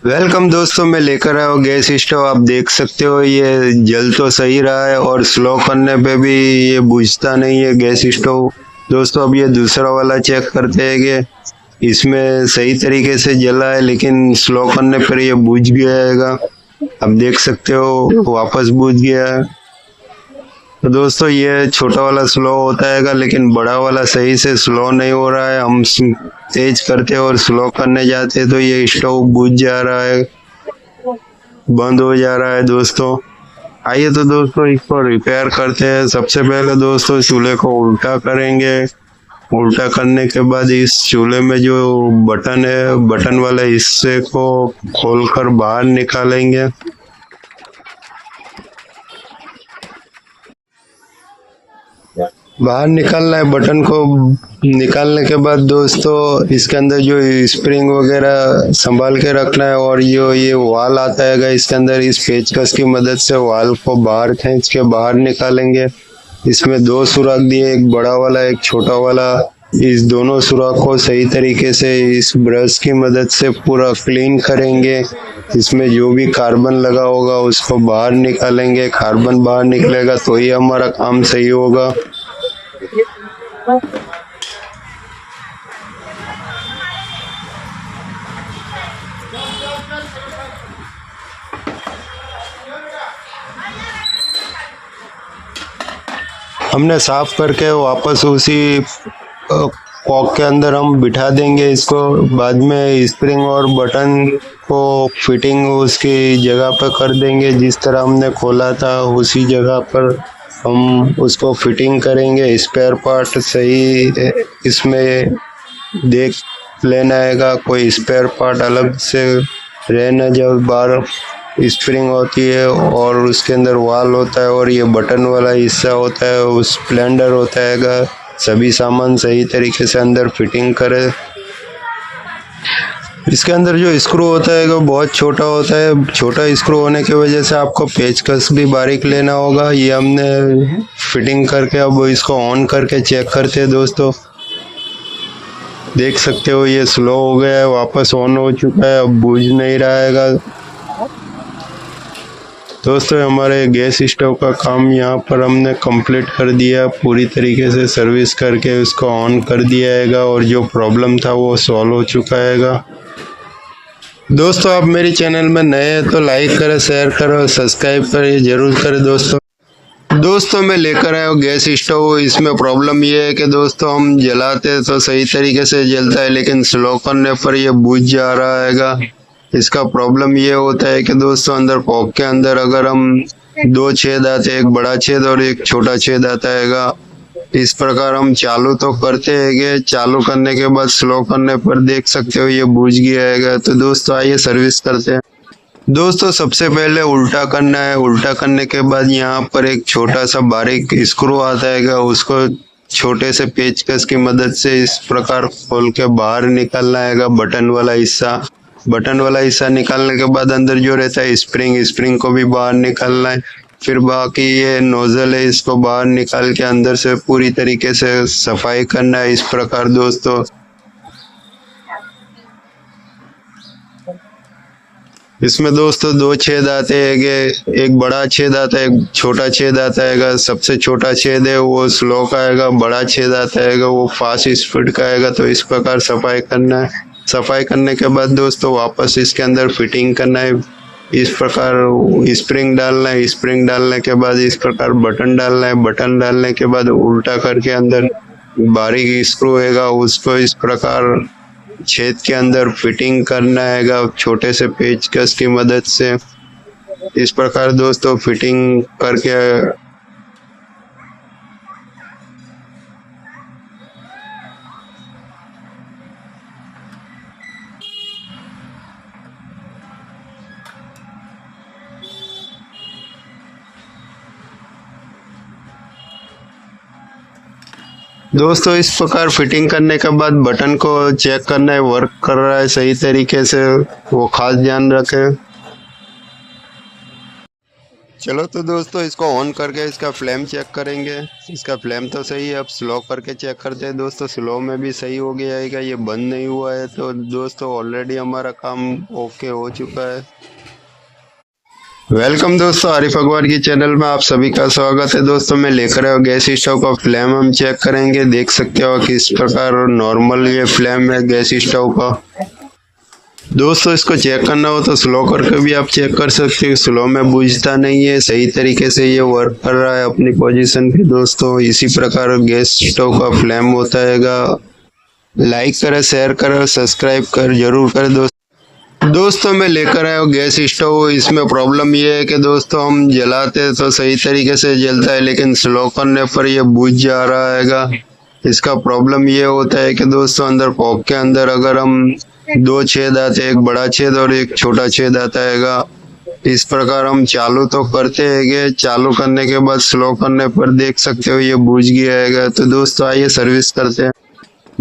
Welcome दोस्तों, मैं लेकर आया हूँ गैस स्टोव। आप देख सकते हो ये जल तो सही रहा है और स्लो करने पे भी ये बुझता नहीं है गैस स्टोव। दोस्तों अब ये दूसरा वाला चेक करते हैं कि इसमें सही तरीके से जला है, लेकिन स्लो करने पर ये बुझ गया है। आप देख सकते हो वापस बुझ गया है। तो दोस्तों ये छोटा वाला स्लो होता है, लेकिन बड़ा वाला सही से स्लो नहीं हो रहा है। हम तेज करते और स्लो करने जाते तो ये स्टोव बुझ जा रहा है, बंद हो जा रहा है। दोस्तों आइए तो दोस्तों इसको रिपेयर करते हैं। सबसे पहले दोस्तों चूल्हे को उल्टा करेंगे। उल्टा करने के बाद इस चूल्हे में जो बटन है, बटन वाले हिस्से को खोलकर बाहर निकालेंगे। बाहर निकालना है। बटन को निकालने के बाद दोस्तों इसके अंदर जो स्प्रिंग वगैरह संभाल के रखना है, और ये वाल आता है इसके अंदर, इस पेचकस की मदद से वाल को बाहर खींच के बाहर निकालेंगे। इसमें दो सुराख दिए, एक बड़ा वाला एक छोटा वाला। इस दोनों सुराख को सही तरीके से इस ब्रश की मदद से पूरा क्लीन करेंगे। इसमें जो भी कार्बन लगा होगा उसको बाहर निकालेंगे। कार्बन बाहर निकलेगा तो ही हमारा काम सही होगा। हमने साफ करके वापस उसी कॉक के अंदर हम बिठा देंगे इसको। बाद में स्प्रिंग और बटन को फिटिंग उसकी जगह पर कर देंगे। जिस तरह हमने खोला था उसी जगह पर हम उसको फिटिंग करेंगे। स्पेयर पार्ट सही इसमें देख लेना है, कोई स्पेयर पार्ट अलग से रहना। जब बार स्प्रिंग होती है और उसके अंदर वाल होता है और ये बटन वाला हिस्सा होता है, उस स्प्लेंडर होता है। सभी सामान सही तरीके से अंदर फिटिंग करें। इसके अंदर जो स्क्रू होता है वो बहुत छोटा होता है। छोटा स्क्रू होने की वजह से आपको पेचकस भी बारीक लेना होगा। ये हमने फिटिंग करके अब इसको ऑन करके चेक करते हैं। दोस्तों देख सकते हो ये स्लो हो गया है, वापस ऑन हो चुका है, अब बुझ नहीं रहा है। दोस्तों हमारे गैस स्टोव का काम यहाँ पर हमने कंप्लीट कर दिया। पूरी तरीके से सर्विस करके उसको ऑन कर दिया है और जो प्रॉब्लम था वो सॉल्व हो चुका है। दोस्तों आप मेरे चैनल में नए हैं तो लाइक करें, शेयर करें, सब्सक्राइब करें, जरूर करें। दोस्तों मैं लेकर आया हूँ गैस स्टोव। इसमें प्रॉब्लम ये है कि दोस्तों हम जलाते तो सही तरीके से जलता है, लेकिन स्लो करने पर ये बुझ जा रहा है। इसका प्रॉब्लम ये होता है कि दोस्तों अंदर कॉक के अंदर अगर हम दो छेद आते हैं, एक बड़ा छेद और एक छोटा छेद आता है। इस प्रकार हम चालू तो करते हैं, चालू करने के बाद स्लो करने पर देख सकते हो ये बुझ गया है। तो दोस्तों आइए सर्विस करते हैं। दोस्तों सबसे पहले उल्टा करना है। उल्टा करने के बाद यहाँ पर एक छोटा सा बारीक स्क्रू आता है, उसको छोटे से पेचकस की मदद से इस प्रकार खोल के बाहर निकालना है बटन वाला हिस्सा। बटन वाला हिस्सा निकालने के बाद अंदर जो रहता है स्प्रिंग को भी बाहर निकालना है। फिर बाकी ये नोजल है, इसको बाहर निकाल के अंदर से पूरी तरीके से सफाई करना है। इस प्रकार दोस्तों इसमें दोस्तों दो छेद आते हैं, एक बड़ा छेद आता है, एक छोटा छेद आता है। सबसे छोटा छेद है वो स्लो का है, बड़ा छेद आता है वो फास्ट स्पीड का है। तो इस प्रकार सफाई करना है। सफाई करने के बाद दोस्तों वापस इसके अंदर फिटिंग करना है। इस प्रकार स्प्रिंग डालना है। स्प्रिंग डालने के बाद इस प्रकार बटन डालना है। बटन डालने के बाद उल्टा करके अंदर बारीक स्क्रू है उसको इस प्रकार छेद के अंदर फिटिंग करना है छोटे से पेचकस की मदद से। इस प्रकार दोस्तों फिटिंग करके दोस्तों इस प्रकार फिटिंग करने के बाद बटन को चेक करना है वर्क कर रहा है सही तरीके से, वो खास ध्यान रखें। चलो तो दोस्तों इसको ऑन करके इसका फ्लेम चेक करेंगे। इसका फ्लेम तो सही है, अब स्लो करके चेक करते हैं दोस्तों। स्लो में भी सही हो गया है, ये बंद नहीं हुआ है, तो दोस्तों ऑलरेडी हमारा काम ओके हो चुका है। वेलकम दोस्तों, आरिफ अखबार की चैनल में आप सभी का स्वागत है। दोस्तों मैं लेकर आया गैस स्टोव का फ्लेम हम चेक करेंगे। देख सकते हो किस प्रकार नॉर्मल ये फ्लेम है गैस स्टोव का। दोस्तों इसको चेक करना हो तो स्लो करके भी आप चेक कर सकते हो। स्लो में बुझता नहीं है, सही तरीके से ये वर्क कर रहा है अपनी पोजीशन पे। दोस्तों इसी प्रकार गैस स्टोव का फ्लेम होता हैगा। लाइक करें, शेयर करें, सब्सक्राइब कर जरूर करें दोस्तों मैं लेकर आया हूँ गैस स्टोव। इसमें प्रॉब्लम ये है कि दोस्तों हम जलाते हैं तो सही तरीके से जलता है, लेकिन स्लो करने पर ये बुझ जा रहा हैगा। इसका प्रॉब्लम ये होता है कि दोस्तों अंदर पॉप के अंदर अगर हम दो छेद आते हैं, एक बड़ा छेद और एक छोटा छेद आता हैगा। इस प्रकार हम चालू तो करते हैं, चालू करने के बाद स्लो करने पर देख सकते हो ये बुझ गया हैगा। तो दोस्तों आइए सर्विस करते हैं।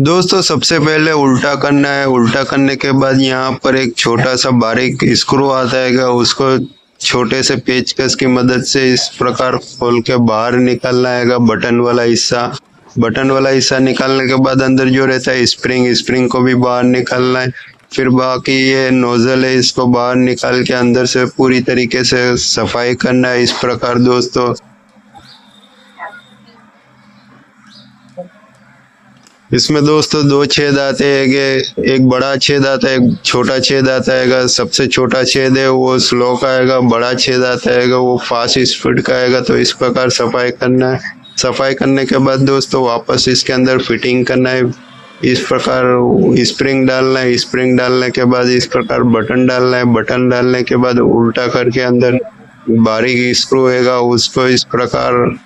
दोस्तों सबसे पहले उल्टा करना है। उल्टा करने के बाद यहाँ पर एक छोटा सा बारीक स्क्रू आता है, उसको छोटे से पेचकस की मदद से इस प्रकार खोल के बाहर निकालना है बटन वाला हिस्सा। बटन वाला हिस्सा निकालने के बाद अंदर जो रहता है स्प्रिंग को भी बाहर निकालना है। फिर बाकी ये नोजल है, इसको बाहर निकाल के अंदर से पूरी तरीके से सफाई करना है। इस प्रकार दोस्तों इसमें दोस्तों दो छेद आते हैं, एक बड़ा छेद आता है, एक छोटा छेद आता है। सबसे छोटा छेद है वो स्लो का आएगा, बड़ा छेद आता है वो फास्ट स्पीड का आएगा। तो इस प्रकार सफाई करना है। सफाई करने के बाद दोस्तों वापस इसके अंदर फिटिंग करना है। इस प्रकार स्प्रिंग डालना है। स्प्रिंग डालने के बाद इस प्रकार बटन डालना है। बटन डालने के बाद उल्टा करके अंदर बारीक स्क्रू है उसको इस प्रकार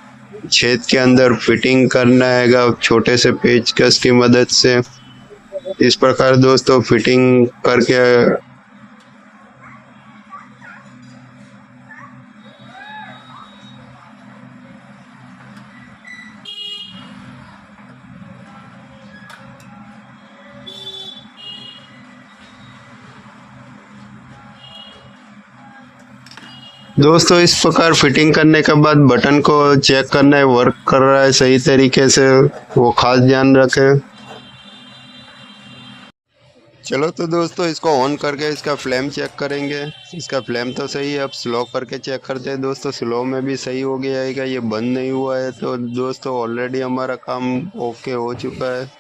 छेद के अंदर फिटिंग करना है छोटे से पेचकस की मदद से। इस प्रकार दोस्तों फिटिंग करके दोस्तों इस प्रकार फिटिंग करने के बाद बटन को चेक करना है वर्क कर रहा है सही तरीके से, वो खास ध्यान रखें। चलो तो दोस्तों इसको ऑन करके इसका फ्लेम चेक करेंगे। इसका फ्लेम तो सही है, अब स्लो करके चेक करते हैं दोस्तों। स्लो में भी सही हो गया है, ये बंद नहीं हुआ है, तो दोस्तों ऑलरेडी हमारा काम ओके हो चुका है।